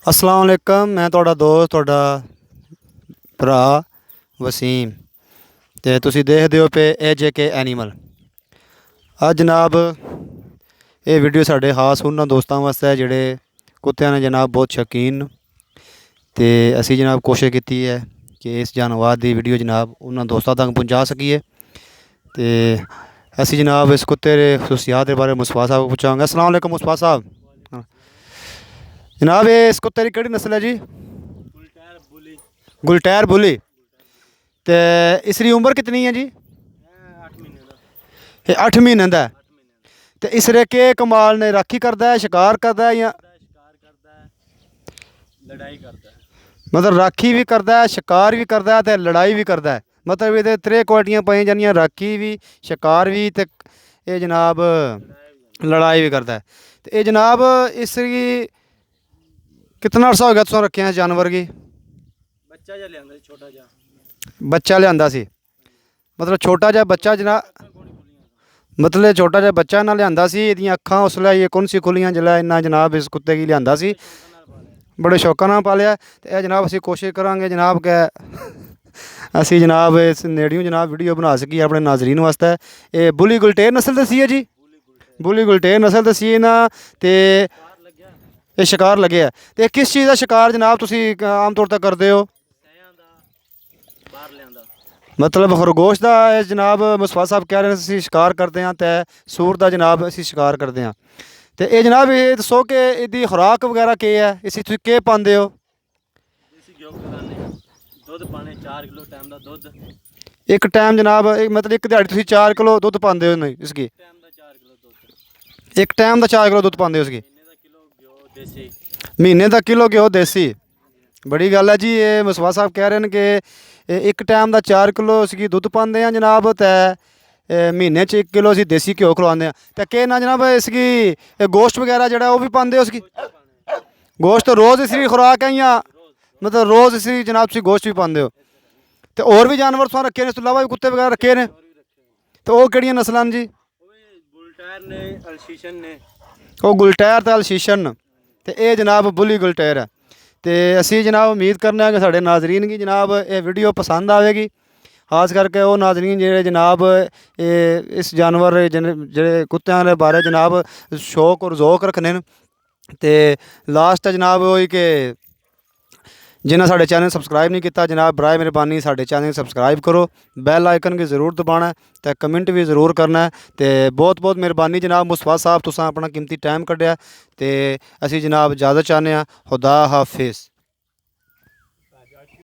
अस्सलाम वालेकुम। मैं ਤੁਹਾਡਾ ਦੋਸਤ ਤੁਹਾਡਾ ਭਰਾ ਵਸੀਮ ਤੇ ਤੁਸੀਂ ਦੇਖਦੇ ਹੋ ਪਏ AJK ਐਨੀਮਲ। ਅੱਜ ਜਨਾਬ ਇਹ ਵੀਡੀਓ ਸਾਡੇ ਖਾਸ ਉਹਨਾਂ ਦੋਸਤਾਂ ਵਾਸਤੇ ਹੈ ਜਿਹੜੇ ਕੁੱਤਿਆਂ ਨੇ ਜਨਾਬ ਬਹੁਤ ਸ਼ੌਕੀਨ ਤੇ ਅਸੀਂ ਜਨਾਬ ਕੋਸ਼ਿਸ਼ ਕੀਤੀ ਹੈ ਕਿ ਇਸ ਜਾਨਵਰ ਦੀ ਵੀਡੀਓ ਜਨਾਬ ਉਹਨਾਂ ਦੋਸਤਾਂ ਤੱਕ ਪਹੁੰਚਾ ਸਕੀਏ। ਤੇ ਅਸੀਂ ਜਨਾਬ ਇਸ ਕੁੱਤੇ ਦੇ ਖਸੂਸੀਆਤ ਦੇ ਬਾਰੇ ਮੁਸਤਫਾ ਸਾਹਿਬ को पूछांगे। अस्सलाम वालेकुम मुस्तफा साहब। जनाब ये इस कुत्ते की केड़ी नस्ल है जी? गुलटैर बुली। तो इसकी उम्र कितनी है जी? 8 महीने का है। तो इसरे के कमाल ने राखी करता है, शिकार करता है या लड़ाई करता है? मतलब राखी भी करता है, शिकार भी करता है, तो लड़ाई भी करता है। मतलब ये त्रै क्वालिटियाँ पाई जानियां, राखी भी, शिकार भी, तो ये जनाब लड़ाई भी करता है। तो ये जनाब इसकी कितना अर्सा हो गया तुम रखे हैं जानवर की? बच्चा जा लिया छोटा जा बच्चा लिया सी, मतलब छोटा जा बच्चा जनाब, मतलब छोटा जा बच्चा ना लिया सी। इहदियां अखां उसलै ये कौन सी खुलियां जिसलै इन्ना जनाब इस कुत्ते की लिया सी, बड़े शौका नाल पालिया। तो यह जनाब असीं कोशिश करांगे जनाब कै असी जनाब इस नेड़ियों जनाब वीडियो बना सकी अपने नाजरीन वास्ते। ये बुली गुलटेर नस्ल दसी है जी, बुली गुलटेर नस्ल दसी है ना। तो ये शिकार लगे है। तो किस चीज़ का शिकार जनाब तुसी आम तौर पर करते हो? मतलब खरगोश का जनाब मुस्तफा साहब कह रहे हैं असीं शिकार करते हैं, तो सूर का जनाब असीं शिकार करते हैं। तो ये जनाब ये दसो कि इसकी खुराक वगैरह क्या है, इसी तुसीं केह् पांदे हो? दुध पाने 4 किलो टाइम का दुध एक टाइम जनाब मतलब एक दिहाड़ी तुसीं 4 किलो दुध पांदे हो नहीं इसकी? टाइम का 4 किलो दुध, एक टाइम का 4 किलो दुध पांदे हो इसकी? महीने का किलो घ्यो देसी। महीने का किलो देसी। बड़ी गल है जी। ये मुस्तफा साहब कह रहे हैं कि एक टाइम का 4 किलो इसकी दुध पाते हैं जनाब, तो महीने 1 किलो असीं देसी घ्यो खिलाते हैं। तो क्या ना जनाब इसकी गोश्त वगैरह जो वो भी पाते हो इसकी? गोश्त रोज़ इसकी खुराक है या मतलब रोज़ इसकी जनाब तुसीं गोश्त भी पाते हो? तो और भी जानवर तुहां रखे ने, इस तो इलावा भी कुत्ते वगैरह रखे ने? तो वो किहड़ियां नस्लां न जी? गुलटैर ने, अल्शीशन ने। वो गुलटैर तो अल्शीशन, तो ये जनाब बुली गुलटैर है। तो असी जनाब उम्मीद करने कि साढ़े नाजरीन की जनाब ये वीडियो पसंद आएगी, खास करके वो नाजरीन जे जनाब इस जानवर जे कुत्तियां के बारे जनाब शौक और ज़ौक रखने न। तो लास्ट जनाब वही कि जिन्हें साढ़े चैनल सबसक्राइब नहीं किया जनाब बराए मेहरबानी साढ़े चैनल सबसक्राइब करो, बैल आइकन की जरूर दबाना है, तो कमेंट भी जरूर करना है। तो बहुत बहुत मेहरबानी जनाब मुस्तफा साहब, तुसां अपना कीमती टाइम कड्ढिया। तो असी जनाब इजाज़त चाहते हैं। खुदा हाफिज़।